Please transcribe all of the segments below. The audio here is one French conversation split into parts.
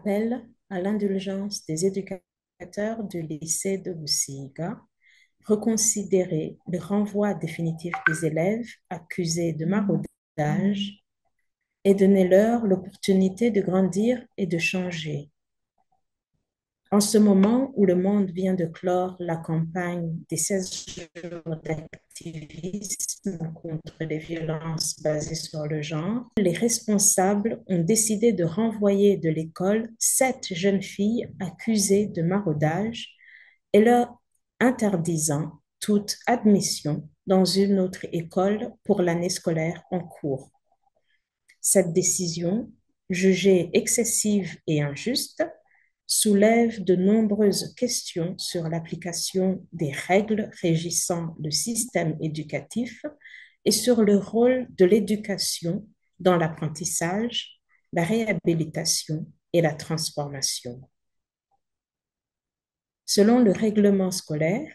appel à l'indulgence des éducateurs du lycée de Busiga, reconsidérer le renvoi définitif des élèves accusés de maraudage et donner-leur l'opportunité de grandir et de changer. En ce moment où le monde vient de clore la campagne des 16 jours d'activisme contre les violences basées sur le genre, les responsables ont décidé de renvoyer de l'école 7 jeunes filles accusées de maraudage et leur interdisant toute admission dans une autre école pour l'année scolaire en cours. Cette décision, jugée excessive et injuste, soulève de nombreuses questions sur l'application des règles régissant le système éducatif et sur le rôle de l'éducation dans l'apprentissage, la réhabilitation et la transformation. Selon le règlement scolaire,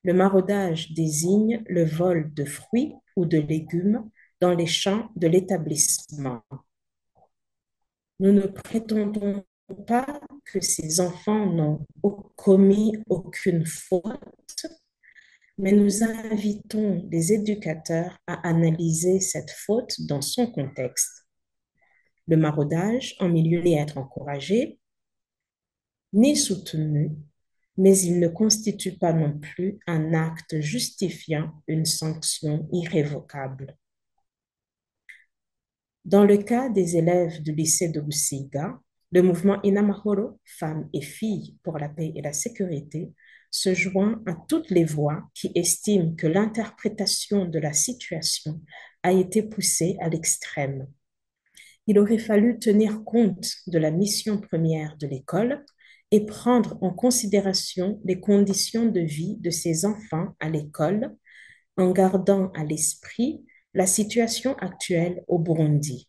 le maraudage désigne le vol de fruits ou de légumes dans les champs de l'établissement. Nous ne prétendons pas que ces enfants n'ont commis aucune faute, mais nous invitons les éducateurs à analyser cette faute dans son contexte. Le maraudage en milieu n'est être encouragé ni soutenu, mais il ne constitue pas non plus un acte justifiant une sanction irrévocable. Dans le cas des élèves du lycée de Busiga, le mouvement Inamahoro, femmes et filles pour la paix et la sécurité, se joint à toutes les voix qui estiment que l'interprétation de la situation a été poussée à l'extrême. Il aurait fallu tenir compte de la mission première de l'école et prendre en considération les conditions de vie de ces enfants à l'école en gardant à l'esprit la situation actuelle au Burundi.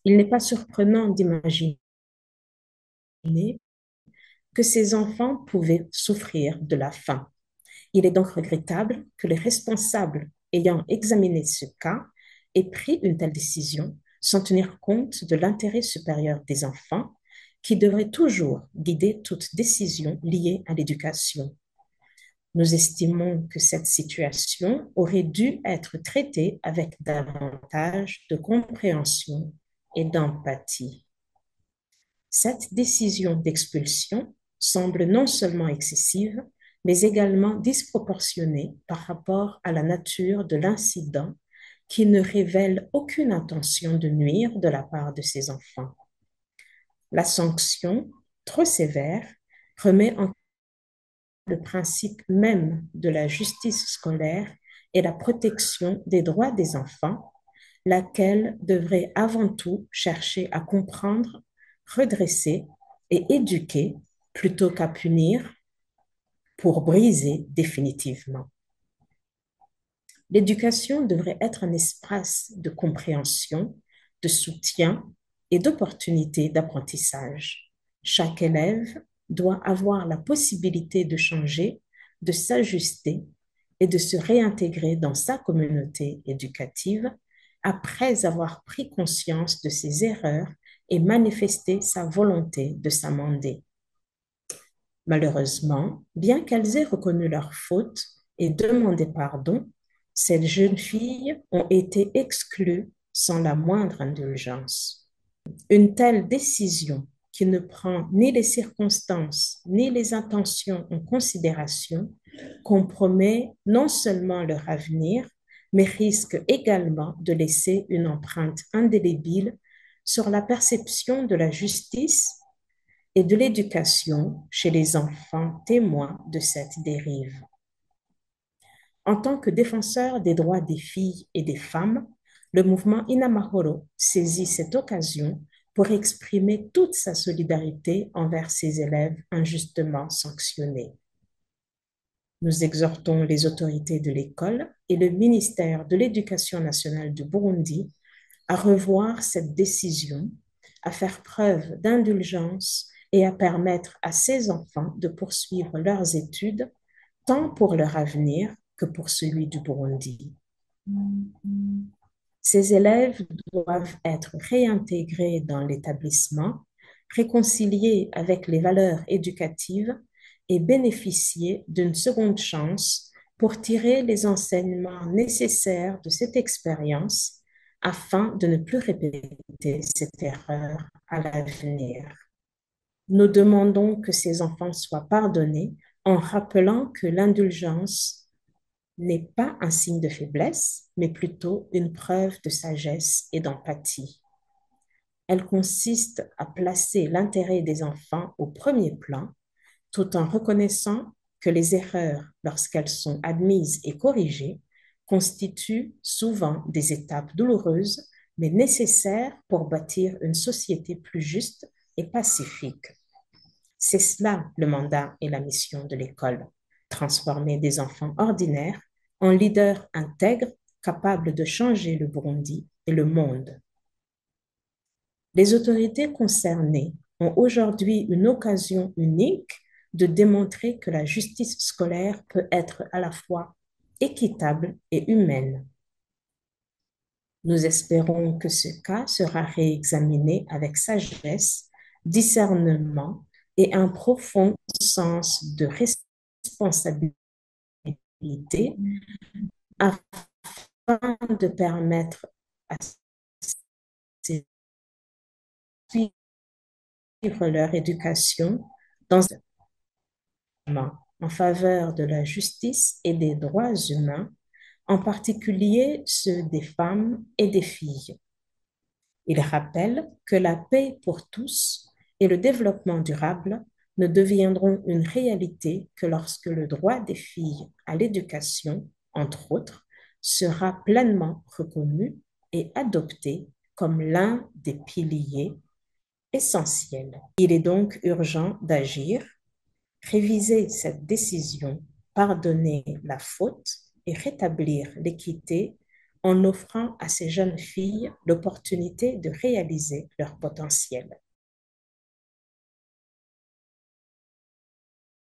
Il n'est pas surprenant d'imaginer que ces enfants pouvaient souffrir de la faim. Il est donc regrettable que les responsables ayant examiné ce cas aient pris une telle décision sans tenir compte de l'intérêt supérieur des enfants qui devrait toujours guider toute décision liée à l'éducation. Nous estimons que cette situation aurait dû être traitée avec davantage de compréhension et d'empathie. Cette décision d'expulsion semble non seulement excessive, mais également disproportionnée par rapport à la nature de l'incident qui ne révèle aucune intention de nuire de la part de ces enfants. La sanction, trop sévère, remet en le principe même de la justice scolaire et la protection des droits des enfants, laquelle devrait avant tout chercher à comprendre, redresser et éduquer plutôt qu'à punir pour briser définitivement. L'éducation devrait être un espace de compréhension, de soutien et d'opportunités d'apprentissage. Chaque élève doit avoir la possibilité de changer, de s'ajuster et de se réintégrer dans sa communauté éducative après avoir pris conscience de ses erreurs et manifesté sa volonté de s'amender. Malheureusement, bien qu'elles aient reconnu leurs fautes et demandé pardon, ces jeunes filles ont été exclues sans la moindre indulgence. Une telle décision qui ne prend ni les circonstances ni les intentions en considération compromet non seulement leur avenir, mais risque également de laisser une empreinte indélébile sur la perception de la justice et de l'éducation chez les enfants témoins de cette dérive. En tant que défenseur des droits des filles et des femmes, le mouvement Inamahoro saisit cette occasion pour exprimer toute sa solidarité envers ses élèves injustement sanctionnés. Nous exhortons les autorités de l'école et le ministère de l'Éducation nationale du Burundi à revoir cette décision, à faire preuve d'indulgence et à permettre à ces enfants de poursuivre leurs études, tant pour leur avenir que pour celui du Burundi. Ces élèves doivent être réintégrés dans l'établissement, réconciliés avec les valeurs éducatives et bénéficier d'une seconde chance pour tirer les enseignements nécessaires de cette expérience afin de ne plus répéter cette erreur à l'avenir. Nous demandons que ces enfants soient pardonnés en rappelant que l'indulgence n'est pas un signe de faiblesse, mais plutôt une preuve de sagesse et d'empathie. Elle consiste à placer l'intérêt des enfants au premier plan, tout en reconnaissant que les erreurs, lorsqu'elles sont admises et corrigées, constituent souvent des étapes douloureuses, mais nécessaires pour bâtir une société plus juste et pacifique. C'est cela le mandat et la mission de l'école, transformer des enfants ordinaires en leaders intègres capables de changer le Burundi et le monde. Les autorités concernées ont aujourd'hui une occasion unique de démontrer que la justice scolaire peut être à la fois équitable et humaine. Nous espérons que ce cas sera réexaminé avec sagesse, discernement et un profond sens de responsabilité afin de permettre à ces suivre leur éducation dans en faveur de la justice et des droits humains, en particulier ceux des femmes et des filles. Il rappelle que la paix pour tous et le développement durable ne deviendront une réalité que lorsque le droit des filles à l'éducation, entre autres, sera pleinement reconnu et adopté comme l'un des piliers essentiels. Il est donc urgent d'agir, réviser cette décision, pardonner la faute et rétablir l'équité en offrant à ces jeunes filles l'opportunité de réaliser leur potentiel.